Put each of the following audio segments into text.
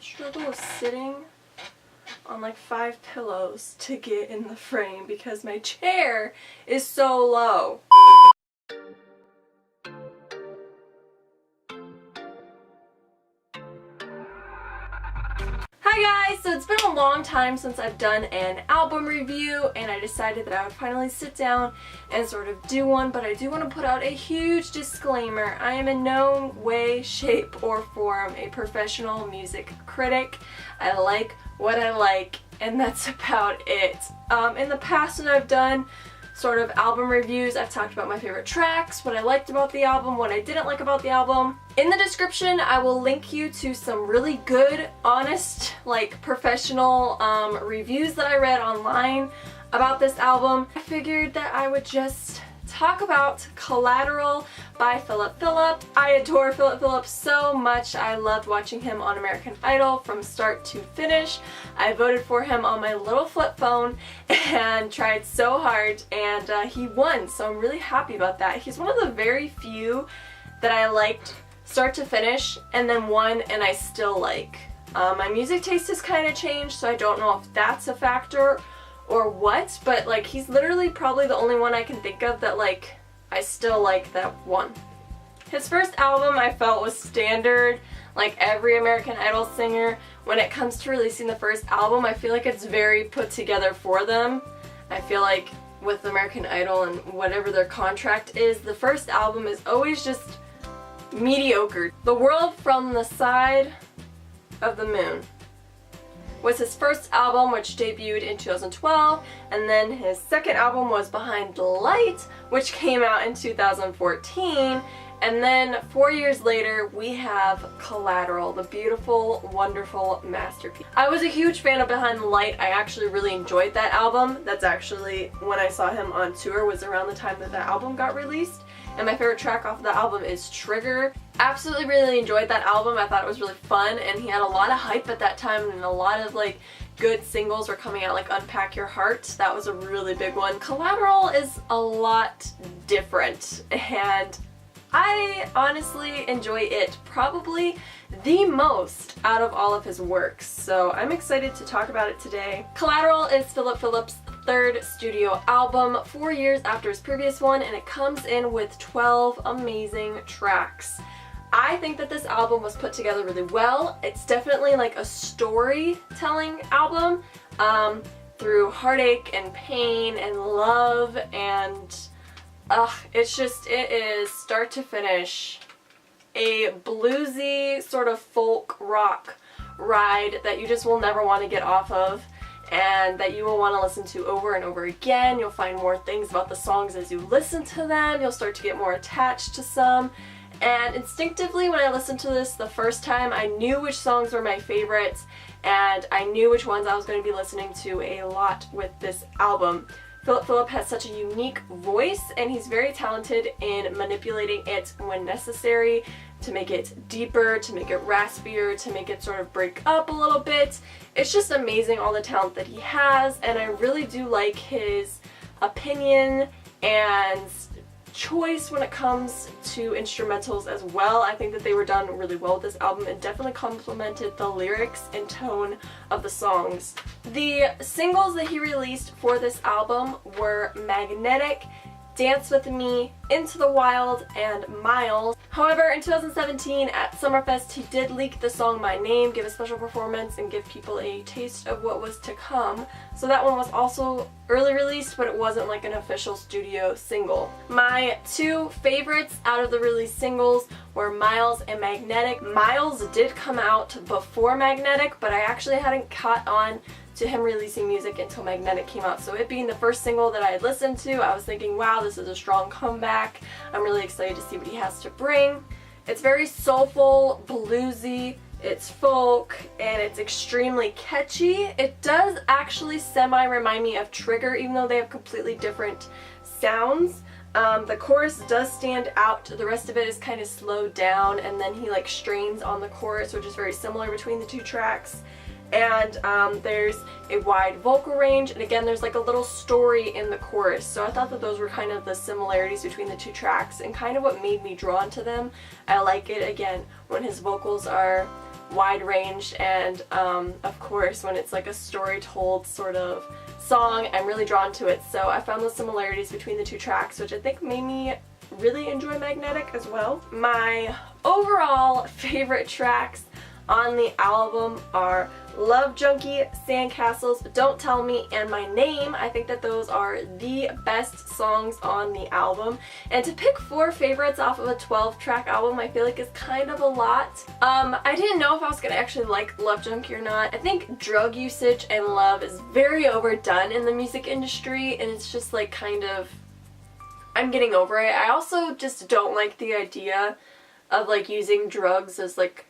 struggle with sitting on like 5 pillows to get in the frame because my chair is so low. Hi guys! So it's been a long time since I've done an album review, and I decided that I would finally sit down and sort of do one, but I do want to put out a huge disclaimer. I am in no way, shape, or form a professional music critic. I like what I like, and that's about it. In the past when I've done sort of album reviews, I've talked about my favorite tracks, what I liked about the album, what I didn't like about the album. In the description, I will link you to some really good, honest, like professional reviews that I read online about this album. I figured that I would just talk about Collateral by Phillip Phillips. I adore Phillip Phillips so much. I loved watching him on American Idol from start to finish. I voted for him on my little flip phone and tried so hard, and he won, so I'm really happy about that. He's one of the very few that I liked start to finish and then won and I still like. My music taste has kind of changed, so I don't know if that's a factor or what, but like he's literally probably the only one I can think of that like I still like that won. His first album I felt was standard, like every American Idol singer. When it comes to releasing the first album, I feel like it's very put together for them. I feel like with American Idol and whatever their contract is, the first album is always just mediocre. The World from the Side of the Moon was his first album, which debuted in 2012, and then his second album was Behind the Light, which came out in 2014, and then 4 years later we have Collateral, the beautiful, wonderful masterpiece. I was a huge fan of Behind the Light. I actually really enjoyed that album. That's actually when I saw him on tour, was around the time that that album got released. And my favorite track off of that album is Trigger. Absolutely really enjoyed that album. I thought it was really fun, and he had a lot of hype at that time, and a lot of like good singles were coming out, like Unpack Your Heart. That was a really big one. Collateral is a lot different, and I honestly enjoy it probably the most out of all of his works, so I'm excited to talk about it today. Collateral is Phillip Phillips' third studio album, 4 years after his previous one, and it comes in with 12 amazing tracks. I think that this album was put together really well. It's definitely like a storytelling album through heartache and pain and love, and it is start to finish a bluesy sort of folk rock ride that you just will never want to get off of, and that you will want to listen to over and over again. You'll find more things about the songs as you listen to them. You'll start to get more attached to some. And instinctively, when I listened to this the first time, I knew which songs were my favorites, and I knew which ones I was going to be listening to a lot with this album. Phillip Phillips has such a unique voice, and he's very talented in manipulating it when necessary to make it deeper, to make it raspier, to make it sort of break up a little bit. It's just amazing, all the talent that he has, and I really do like his opinion and choice when it comes to instrumentals as well. I think that they were done really well with this album and definitely complemented the lyrics and tone of the songs. The singles that he released for this album were Magnetic, Dance With Me, Into the Wild, and Miles. However, in 2017 at Summerfest, he did leak the song My Name, give a special performance, and give people a taste of what was to come. So that one was also early released, but it wasn't like an official studio single. My two favorites out of the released singles were Miles and Magnetic. Miles did come out before Magnetic, but I actually hadn't caught on to him releasing music until Magnetic came out. So it being the first single that I had listened to, I was thinking, wow, this is a strong comeback. I'm really excited to see what he has to bring. It's very soulful, bluesy, it's folk, and it's extremely catchy. It does actually semi-remind me of Trigger, even though they have completely different sounds. The chorus does stand out. The rest of it is kind of slowed down, and then he like strains on the chorus, which is very similar between the two tracks. And there's a wide vocal range, and again there's like a little story in the chorus, so I thought that those were kind of the similarities between the two tracks and kind of what made me drawn to them. I like it again when his vocals are wide range, and of course when it's like a story told sort of song, I'm really drawn to it. So I found those similarities between the two tracks, which I think made me really enjoy Magnetic as well. My overall favorite tracks on the album are Love Junkie, Sandcastles, Don't Tell Me, and My Name. I think that those are the best songs on the album. And to pick 4 favorites off of a 12-track album, I feel like is kind of a lot. I didn't know if I was going to actually like Love Junkie or not. I think drug usage and love is very overdone in the music industry, and it's just like kind of, I'm getting over it. I also just don't like the idea of like using drugs as like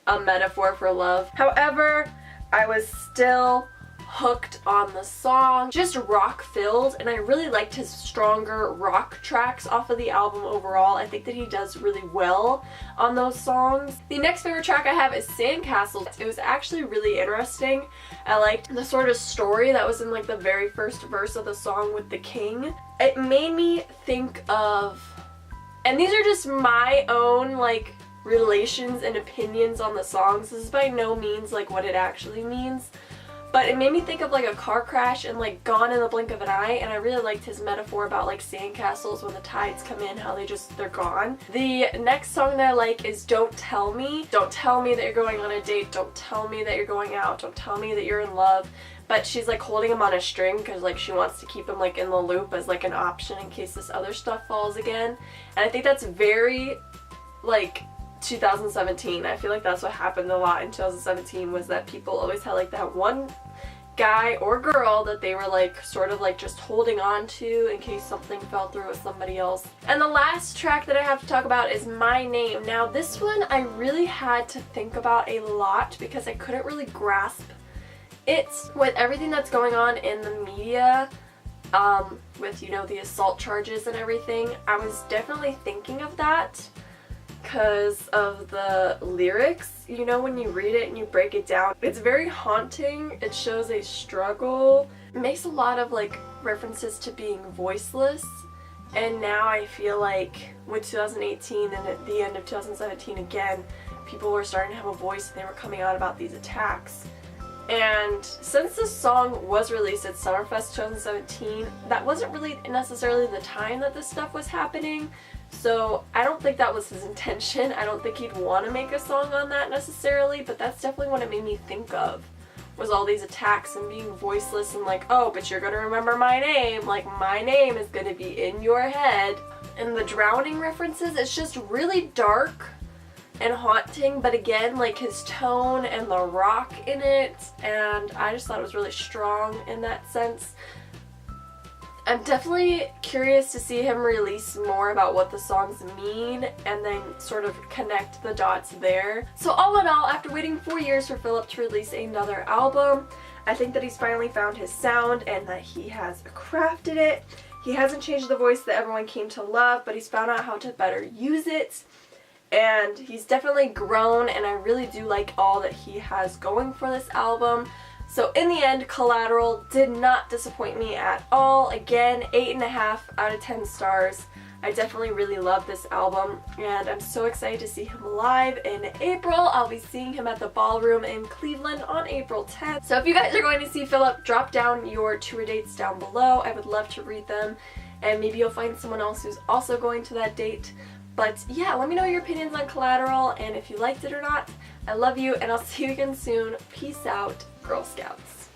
a metaphor for love. However, I was still hooked on the song. Just rock filled, and I really liked his stronger rock tracks off of the album overall. I think that he does really well on those songs. The next favorite track I have is Sandcastles. It was actually really interesting. I liked the sort of story that was in like the very first verse of the song with the king. It made me think of, and these are just my own like relations and opinions on the songs. This is by no means like what it actually means, but it made me think of like a car crash and like Gone in the Blink of an Eye, and I really liked his metaphor about like sandcastles when the tides come in, how they're gone. The next song that I like is Don't Tell Me. Don't tell me that you're going on a date, don't tell me that you're going out, don't tell me that you're in love. But she's like holding him on a string because like she wants to keep him like in the loop as like an option in case this other stuff falls again. And I think that's very like 2017. I feel like that's what happened a lot in 2017, was that people always had like that one guy or girl that they were like sort of like just holding on to in case something fell through with somebody else. And the last track that I have to talk about is My Name. Now this one I really had to think about a lot because I couldn't really grasp it with everything that's going on in the media, with, you know, the assault charges and everything. I was definitely thinking of that because of the lyrics. You know, when you read it and you break it down, it's very haunting. It shows a struggle. It makes a lot of like references to being voiceless, and now I feel like with 2018 and at the end of 2017 again, people were starting to have a voice and they were coming out about these attacks. And since this song was released at Summerfest 2017, that wasn't really necessarily the time that this stuff was happening. So I don't think that was his intention. I don't think he'd want to make a song on that necessarily, but that's definitely what it made me think of, was all these attacks and being voiceless and like, oh, but you're gonna remember my name, like my name is gonna be in your head. And the drowning references, it's just really dark and haunting, but again, like his tone and the rock in it, and I just thought it was really strong in that sense. I'm definitely curious to see him release more about what the songs mean and then sort of connect the dots there. So all in all, after waiting 4 years for Phillip to release another album, I think that he's finally found his sound and that he has crafted it. He hasn't changed the voice that everyone came to love, but he's found out how to better use it. And he's definitely grown, and I really do like all that he has going for this album. So in the end, Collateral did not disappoint me at all. Again, 8.5 out of 10 stars. I definitely really love this album, and I'm so excited to see him live in April. I'll be seeing him at the Ballroom in Cleveland on April 10th. So if you guys are going to see Phillip, drop down your tour dates down below. I would love to read them, and maybe you'll find someone else who's also going to that date. But yeah, let me know your opinions on Collateral and if you liked it or not. I love you, and I'll see you again soon. Peace out, Girl Scouts.